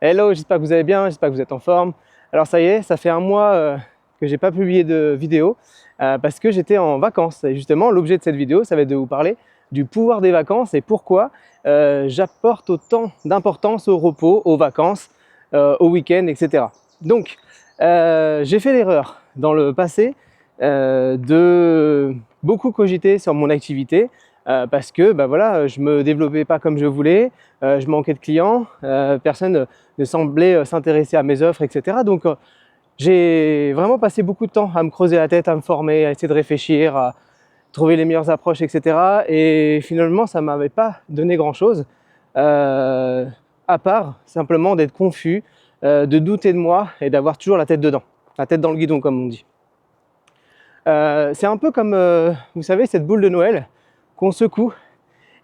Hello, j'espère que vous allez bien, j'espère que vous êtes en forme. Alors ça y est, ça fait un mois que j'ai pas publié de vidéo parce que j'étais en vacances. Et justement, l'objet de cette vidéo, ça va être de vous parler du pouvoir des vacances et pourquoi j'apporte autant d'importance au repos, aux vacances, au week-end, etc. Donc, j'ai fait l'erreur dans le passé de beaucoup cogiter sur mon activité parce que voilà, je me développais pas comme je voulais, je manquais de clients, personne ne semblait s'intéresser à mes offres, etc. Donc j'ai vraiment passé beaucoup de temps à me creuser la tête, à me former, à essayer de réfléchir, à trouver les meilleures approches, etc. Et finalement, ça ne m'avait pas donné grand-chose, à part simplement d'être confus, de douter de moi et d'avoir toujours la tête dedans, la tête dans le guidon, comme on dit. C'est un peu comme, vous savez, cette boule de Noël qu'on secoue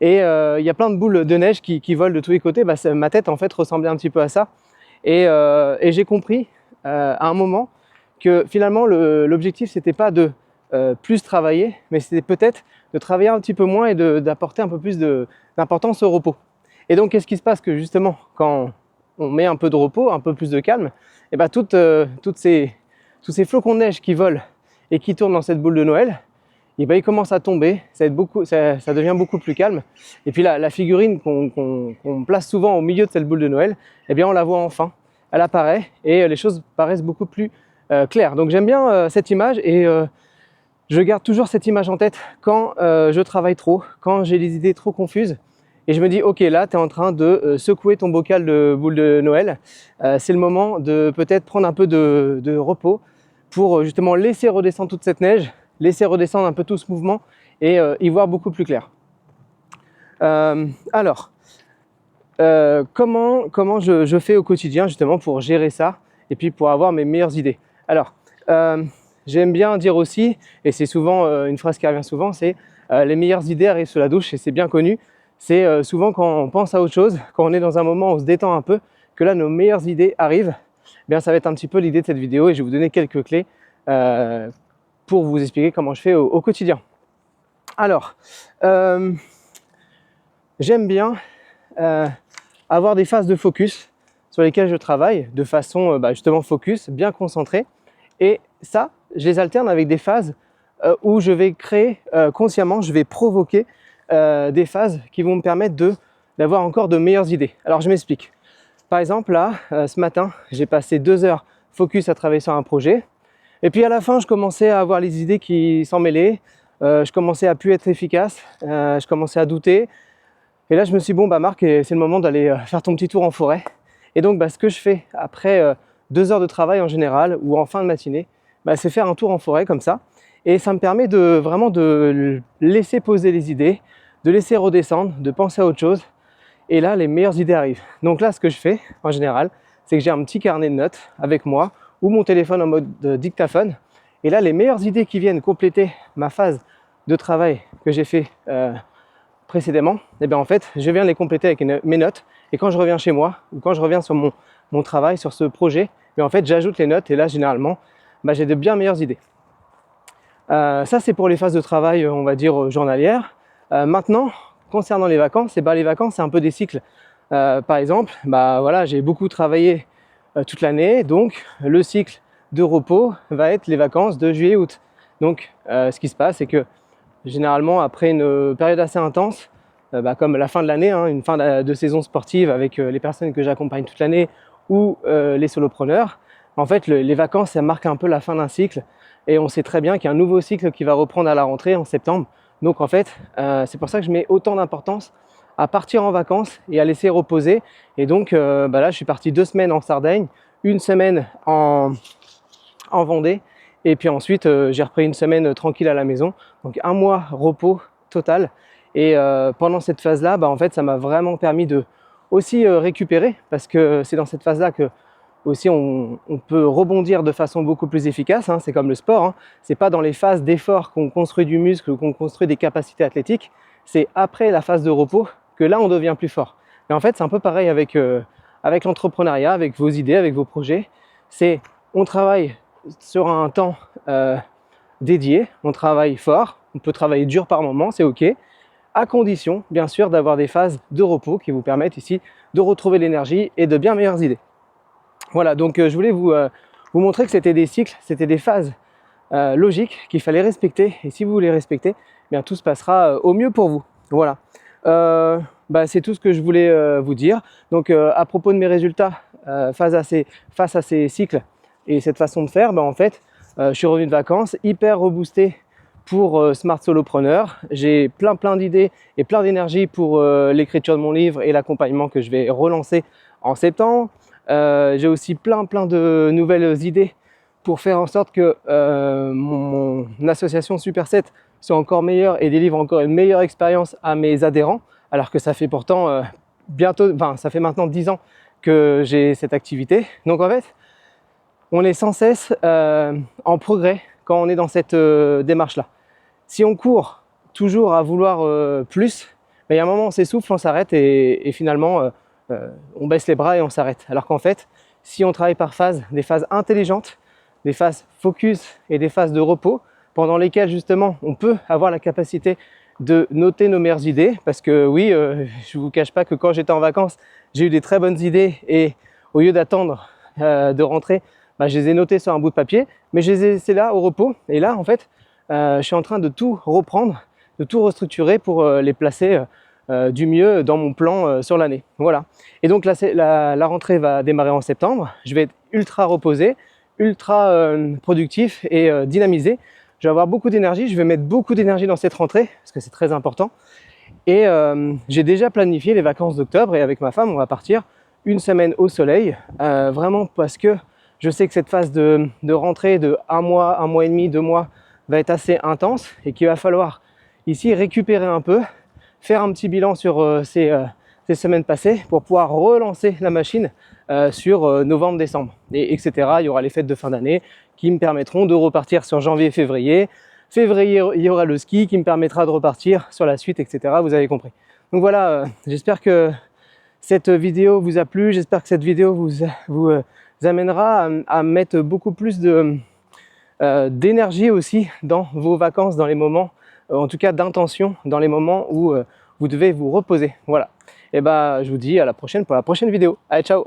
et il y a plein de boules de neige qui volent de tous les côtés. Ma tête, en fait, ressemblait un petit peu à ça. Et j'ai compris à un moment que finalement l'objectif c'était pas de plus travailler, mais c'était peut-être de travailler un petit peu moins et d'apporter un peu plus d'importance au repos. Et donc qu'est-ce qui se passe que justement quand on met un peu de repos, un peu plus de calme, et ben tous ces flocons de neige qui volent et qui tournent dans cette boule de Noël, et ben ils commencent à tomber, ça devient beaucoup plus calme. Et puis la figurine qu'on place souvent au milieu de cette boule de Noël, eh bien on la voit enfin, elle apparaît et les choses paraissent beaucoup plus claires. Donc j'aime bien cette image et je garde toujours cette image en tête quand je travaille trop, quand j'ai les idées trop confuses. Et je me dis, ok, là, tu es en train de secouer ton bocal de boule de Noël. C'est le moment de peut-être prendre un peu de repos pour justement laisser redescendre toute cette neige, laisser redescendre un peu tout ce mouvement et y voir beaucoup plus clair. Alors, comment je fais au quotidien justement pour gérer ça et puis pour avoir mes meilleures idées. Alors, j'aime bien dire aussi, et c'est souvent une phrase qui revient souvent, c'est les meilleures idées arrivent sous la douche, et c'est bien connu. C'est souvent quand on pense à autre chose, quand on est dans un moment où on se détend un peu, que là nos meilleures idées arrivent. Eh bien, ça va être un petit peu l'idée de cette vidéo et je vais vous donner quelques clés pour vous expliquer comment je fais au quotidien. Alors, j'aime bien avoir des phases de focus sur lesquelles je travaille de façon justement focus, bien concentrée. Et ça, je les alterne avec des phases où je vais créer consciemment, je vais provoquer des phases qui vont me permettre d'avoir encore de meilleures idées. Alors je m'explique. Par exemple là, ce matin, j'ai passé 2 heures focus à travailler sur un projet. Et puis à la fin, je commençais à avoir les idées qui s'en mêlaient. Je commençais à plus être efficace. Je commençais à douter. Et là, je me suis dit, bon, Marc, c'est le moment d'aller faire ton petit tour en forêt. Et donc, ce que je fais après 2 heures de travail en général, ou en fin de matinée, c'est faire un tour en forêt comme ça. Et ça me permet de vraiment de laisser poser les idées, de laisser redescendre, de penser à autre chose. Et là, les meilleures idées arrivent. Donc là, ce que je fais, en général, c'est que j'ai un petit carnet de notes avec moi, ou mon téléphone en mode dictaphone. Et là, les meilleures idées qui viennent compléter ma phase de travail que j'ai fait précédemment, et bien en fait, je viens les compléter avec mes notes. Et quand je reviens chez moi, ou quand je reviens sur mon travail, sur ce projet, en fait, j'ajoute les notes. Et là, généralement, j'ai de bien meilleures idées. Ça, c'est pour les phases de travail, on va dire, journalières. Maintenant, concernant les vacances, les vacances, c'est un peu des cycles. Par exemple, voilà, j'ai beaucoup travaillé toute l'année, donc le cycle de repos va être les vacances de juillet-août. Donc, ce qui se passe, c'est que généralement, après une période assez intense, comme la fin de l'année, une fin de saison sportive avec les personnes que j'accompagne toute l'année ou les solopreneurs, en fait, les vacances, ça marque un peu la fin d'un cycle. Et on sait très bien qu'il y a un nouveau cycle qui va reprendre à la rentrée en septembre. Donc en fait, c'est pour ça que je mets autant d'importance à partir en vacances et à laisser reposer. Et donc là, je suis parti 2 semaines en Sardaigne, 1 semaine en Vendée. Et puis ensuite, j'ai repris 1 semaine tranquille à la maison. Donc 1 mois repos total. Et pendant cette phase-là, en fait, ça m'a vraiment permis de aussi récupérer. Parce que c'est dans cette phase-là que aussi on peut rebondir de façon beaucoup plus efficace, c'est comme le sport, c'est pas dans les phases d'effort qu'on construit du muscle ou qu'on construit des capacités athlétiques, c'est après la phase de repos que là on devient plus fort. Et en fait c'est un peu pareil avec l'entrepreneuriat, avec vos idées, avec vos projets, c'est on travaille sur un temps dédié, on travaille fort, on peut travailler dur par moment, c'est ok, à condition bien sûr d'avoir des phases de repos qui vous permettent ici de retrouver l'énergie et de bien meilleures idées. Voilà, donc je voulais vous montrer que c'était des cycles, c'était des phases logiques qu'il fallait respecter, et si vous les respectez, eh bien tout se passera au mieux pour vous. Voilà, c'est tout ce que je voulais vous dire. Donc à propos de mes résultats face à ces cycles et cette façon de faire, en fait je suis revenu de vacances hyper reboosté pour Smart Solopreneur. J'ai plein d'idées et plein d'énergie pour l'écriture de mon livre et l'accompagnement que je vais relancer en septembre. J'ai aussi plein de nouvelles idées pour faire en sorte que mon association Super 7 soit encore meilleure et délivre encore une meilleure expérience à mes adhérents, alors que ça fait pourtant ça fait maintenant 10 ans que j'ai cette activité. Donc en fait, on est sans cesse en progrès quand on est dans cette démarche-là. Si on court toujours à vouloir plus, il y a un moment on s'essouffle, on s'arrête et finalement on baisse les bras et on s'arrête. Alors qu'en fait, si on travaille par phases, des phases intelligentes, des phases focus et des phases de repos, pendant lesquelles justement on peut avoir la capacité de noter nos meilleures idées, parce que oui, je ne vous cache pas que quand j'étais en vacances, j'ai eu des très bonnes idées et au lieu d'attendre de rentrer, je les ai notées sur un bout de papier, mais je les ai laissées là au repos. Et là, en fait, je suis en train de tout reprendre, de tout restructurer pour les placer du mieux dans mon plan sur l'année. Voilà. Et donc la rentrée va démarrer en septembre. Je vais être ultra reposé, ultra productif et dynamisé. Je vais avoir beaucoup d'énergie. Je vais mettre beaucoup d'énergie dans cette rentrée parce que c'est très important. Et j'ai déjà planifié les vacances d'octobre et avec ma femme, on va partir une semaine au soleil, vraiment parce que je sais que cette phase de rentrée de un mois et demi, 2 mois va être assez intense et qu'il va falloir ici récupérer un peu, faire un petit bilan sur ces semaines passées pour pouvoir relancer la machine sur novembre-décembre, et etc. Il y aura les fêtes de fin d'année qui me permettront de repartir sur janvier-février. Février, il y aura le ski qui me permettra de repartir sur la suite, etc. Vous avez compris. Donc voilà, j'espère que cette vidéo vous a plu, j'espère que cette vidéo vous amènera à mettre beaucoup plus d'énergie aussi dans vos vacances, dans les moments, en tout cas d'intention, dans les moments où vous devez vous reposer. Voilà. Et je vous dis à la prochaine pour la prochaine vidéo. Allez, ciao!